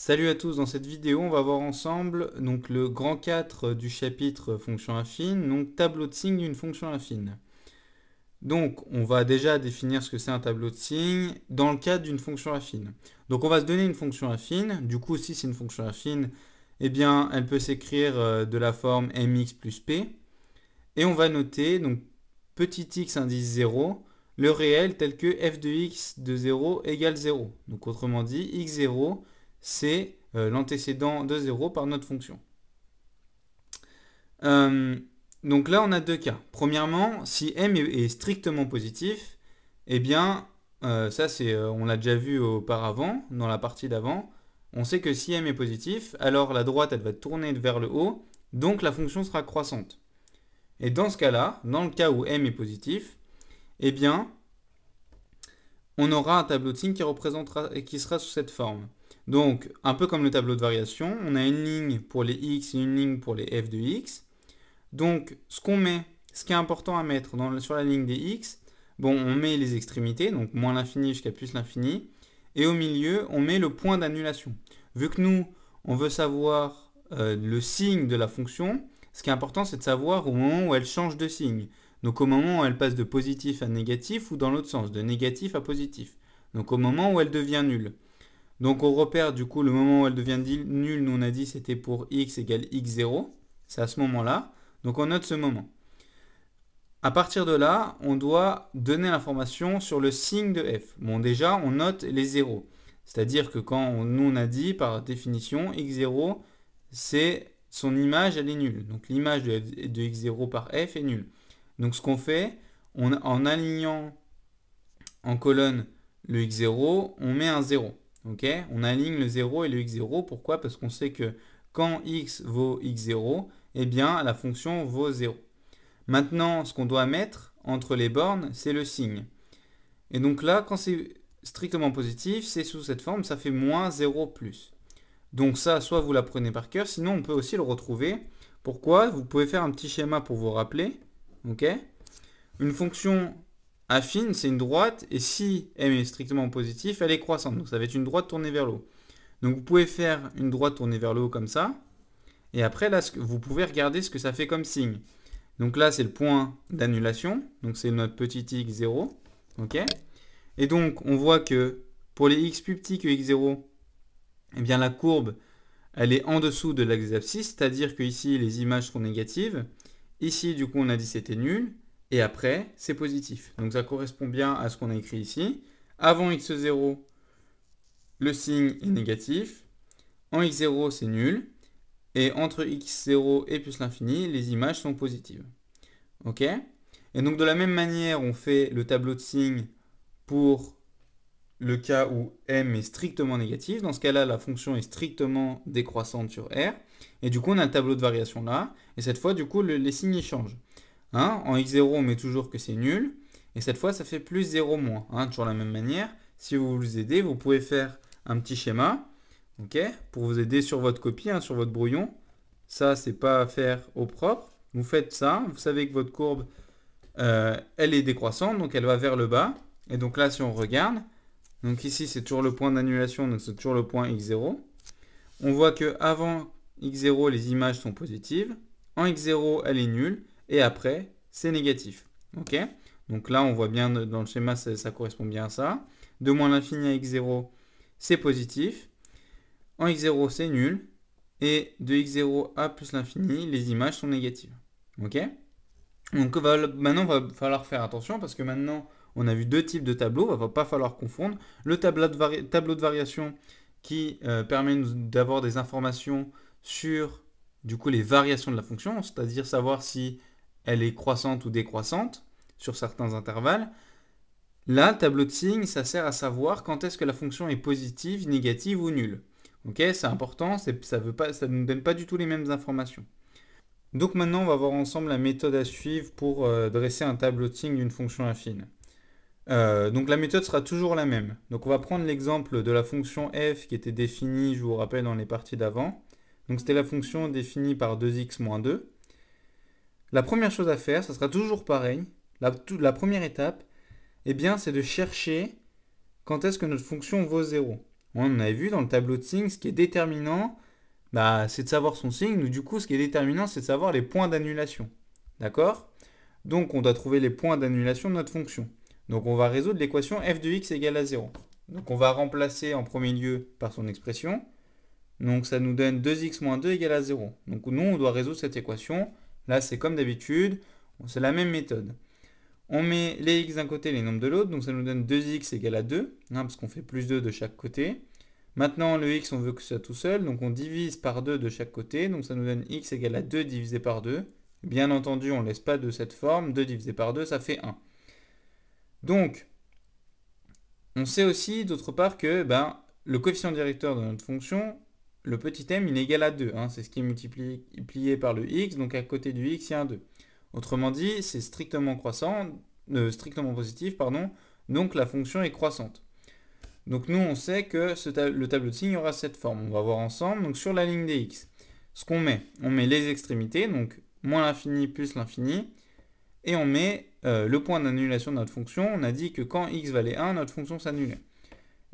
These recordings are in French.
Salut à tous, dans cette vidéo on va voir ensemble donc, le grand 4 du chapitre fonction affine, donc tableau de signes d'une fonction affine. Donc on va déjà définir ce que c'est un tableau de signes dans le cadre d'une fonction affine. Donc on va se donner une fonction affine, du coup si c'est une fonction affine, eh bien elle peut s'écrire de la forme mx plus p, et on va noter donc petit x indice 0, le réel tel que f de x de 0 égale 0. Donc autrement dit, x0 c'est l'antécédent de 0 par notre fonction. Euh, donc là, on a deux cas. Premièrement, si m est strictement positif, eh bien, ça on l'a déjà vu auparavant, dans la partie d'avant, on sait que si m est positif, alors la droite, elle va tourner vers le haut, donc la fonction sera croissante. Et dans ce cas-là, dans le cas où m est positif, eh bien, on aura un tableau de signes qui sera sous cette forme. Donc, un peu comme le tableau de variation, on a une ligne pour les x et une ligne pour les f de x. Donc, ce qui est important à mettre sur la ligne des x, bon, on met les extrémités, donc moins l'infini jusqu'à plus l'infini, et au milieu, on met le point d'annulation. Vu que nous, on veut savoir le signe de la fonction, ce qui est important, c'est de savoir au moment où elle change de signe. Donc au moment où elle passe de positif à négatif ou dans l'autre sens, de négatif à positif. Donc au moment où elle devient nulle. Donc on repère du coup le moment où elle devient nulle, nous on a dit c'était pour x égale x0. C'est à ce moment-là. Donc on note ce moment. À partir de là, on doit donner l'information sur le signe de f. Bon déjà, on note les zéros. C'est-à-dire que nous on a dit par définition, x0, c'est son image, elle est nulle. Donc l'image de x0 par f est nulle. Donc ce qu'on fait, en alignant en colonne le x0, on met un 0. Okay, on aligne le 0 et le x0. Pourquoi? Parce qu'on sait que quand x vaut x0, eh bien la fonction vaut 0. Maintenant, ce qu'on doit mettre entre les bornes, c'est le signe. Et donc là, quand c'est strictement positif, c'est sous cette forme, ça fait moins 0 plus. Donc ça, soit vous l'apprenez par cœur, sinon on peut aussi le retrouver. Pourquoi? Vous pouvez faire un petit schéma pour vous rappeler. Okay, une fonction affine, c'est une droite, et si m est strictement positif, elle est croissante. Donc ça va être une droite tournée vers le haut. Donc vous pouvez faire une droite tournée vers le haut comme ça, et après là, vous pouvez regarder ce que ça fait comme signe. Donc là, c'est le point d'annulation, donc c'est notre petit x0, ok. Et donc on voit que pour les x plus petits que x0, eh bien la courbe, elle est en dessous de l'axe des abscisses, c'est-à-dire que ici les images sont négatives. Ici, du coup, on a dit c'était nul. Et après, c'est positif. Donc ça correspond bien à ce qu'on a écrit ici. Avant x0, le signe est négatif. En x0, c'est nul. Et entre x0 et plus l'infini, les images sont positives. Ok? Et donc de la même manière, on fait le tableau de signes pour le cas où m est strictement négatif. Dans ce cas-là, la fonction est strictement décroissante sur R. Et du coup, on a le tableau de variation là. Et cette fois, du coup, les signes y changent. Hein, en x0, on met toujours que c'est nul. Et cette fois, ça fait plus 0 moins. Hein, toujours de la même manière. Si vous vous aidez, vous pouvez faire un petit schéma. Okay, pour vous aider sur votre copie, hein, sur votre brouillon. Ça, c'est pas à faire au propre. Vous faites ça. Vous savez que votre courbe, elle est décroissante. Donc, elle va vers le bas. Et donc là, si on regarde, donc ici, c'est toujours le point d'annulation. Donc, c'est toujours le point x0. On voit que avant x0, les images sont positives. En x0, elle est nulle. Et après, c'est négatif. Ok? Donc là, on voit bien dans le schéma, ça correspond bien à ça. De moins l'infini à x0, c'est positif. En x0, c'est nul. Et de x0 à plus l'infini, les images sont négatives. Ok? Donc maintenant, il va falloir faire attention parce que maintenant, on a vu deux types de tableaux. Il ne va pas falloir confondre. Le tableau de variation qui permet d'avoir des informations sur du coup les variations de la fonction, c'est-à-dire savoir si elle est croissante ou décroissante sur certains intervalles. Là, le tableau de signes, ça sert à savoir quand est-ce que la fonction est positive, négative ou nulle. Ok, c'est important, ça ne nous donne pas du tout les mêmes informations. Donc maintenant, on va voir ensemble la méthode à suivre pour dresser un tableau de signes d'une fonction affine. Donc la méthode sera toujours la même. Donc on va prendre l'exemple de la fonction f qui était définie, je vous rappelle, dans les parties d'avant. Donc c'était la fonction définie par 2x moins 2. La première chose à faire, ça sera toujours pareil. La première étape, eh bien, c'est de chercher quand est-ce que notre fonction vaut 0. On avait vu dans le tableau de signes, ce qui est déterminant, bah, c'est de savoir son signe, ou du coup, ce qui est déterminant, c'est de savoir les points d'annulation. D'accord? Donc, on doit trouver les points d'annulation de notre fonction. Donc, on va résoudre l'équation f de x égale à 0. Donc, on va remplacer en premier lieu par son expression. Donc, ça nous donne 2x moins 2 égale à 0. Donc, nous, on doit résoudre cette équation. Là, c'est comme d'habitude, c'est la même méthode. On met les x d'un côté et les nombres de l'autre, donc ça nous donne 2x égale à 2, parce qu'on fait plus 2 de chaque côté. Maintenant, le x, on veut que ce soit tout seul, donc on divise par 2 de chaque côté, donc ça nous donne x égale à 2 divisé par 2. Bien entendu, on ne laisse pas de cette forme, 2 divisé par 2, ça fait 1. Donc, on sait aussi, d'autre part, que le coefficient directeur de notre fonction, le petit m, il est égal à 2. C'est ce qui est multiplié par le x, donc à côté du x, il y a un 2. Autrement dit, c'est strictement positif, donc la fonction est croissante. Donc nous, on sait que le tableau de signes aura cette forme. On va voir ensemble. Donc sur la ligne des x, ce qu'on met, on met les extrémités, donc moins l'infini plus l'infini, et on met le point d'annulation de notre fonction. On a dit que quand x valait 1, notre fonction s'annulait.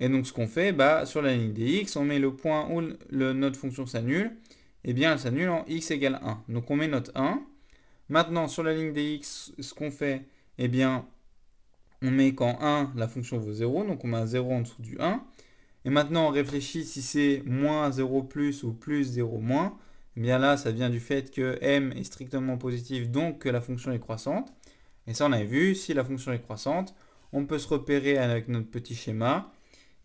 Et donc ce qu'on fait, sur la ligne des x, on met le point où notre fonction s'annule, et bien elle s'annule en x égale 1. Donc on met notre 1. Maintenant, sur la ligne des x, ce qu'on fait, eh bien, on met quand 1, la fonction vaut 0, donc on met un 0 en dessous du 1. Et maintenant, on réfléchit si c'est moins 0 plus ou plus 0 moins. Eh bien là, ça vient du fait que m est strictement positif, donc que la fonction est croissante. Et ça, on avait vu, si la fonction est croissante, on peut se repérer avec notre petit schéma.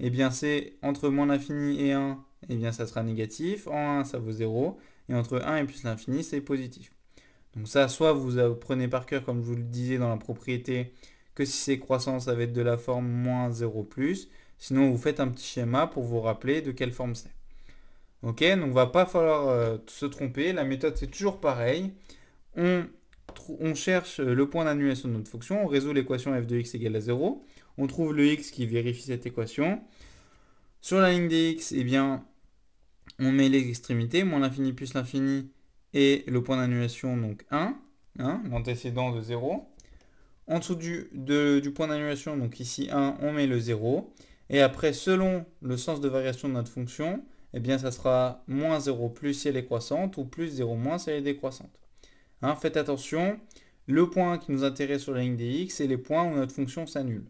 Eh bien, c'est entre moins l'infini et 1, eh bien, ça sera négatif. En 1, ça vaut 0. Et entre 1 et plus l'infini, c'est positif. Donc ça, soit vous apprenez par cœur, comme je vous le disais dans la propriété, que si c'est croissant, ça va être de la forme moins 0 plus. Sinon, vous faites un petit schéma pour vous rappeler de quelle forme c'est. Ok, donc il ne va pas falloir se tromper. La méthode, c'est toujours pareil. On cherche le point d'annulation de notre fonction. On résout l'équation f de x égale à 0. On trouve le x qui vérifie cette équation. Sur la ligne des x, eh bien, on met les extrémités, moins l'infini plus l'infini, et le point d'annulation, donc 1, l'antécédent de 0. En dessous du point d'annulation, donc ici 1, on met le 0. Et après, selon le sens de variation de notre fonction, eh bien, ça sera moins 0 plus si elle est croissante, ou plus 0 moins si elle est décroissante. Faites attention, le point qui nous intéresse sur la ligne des x, c'est les points où notre fonction s'annule.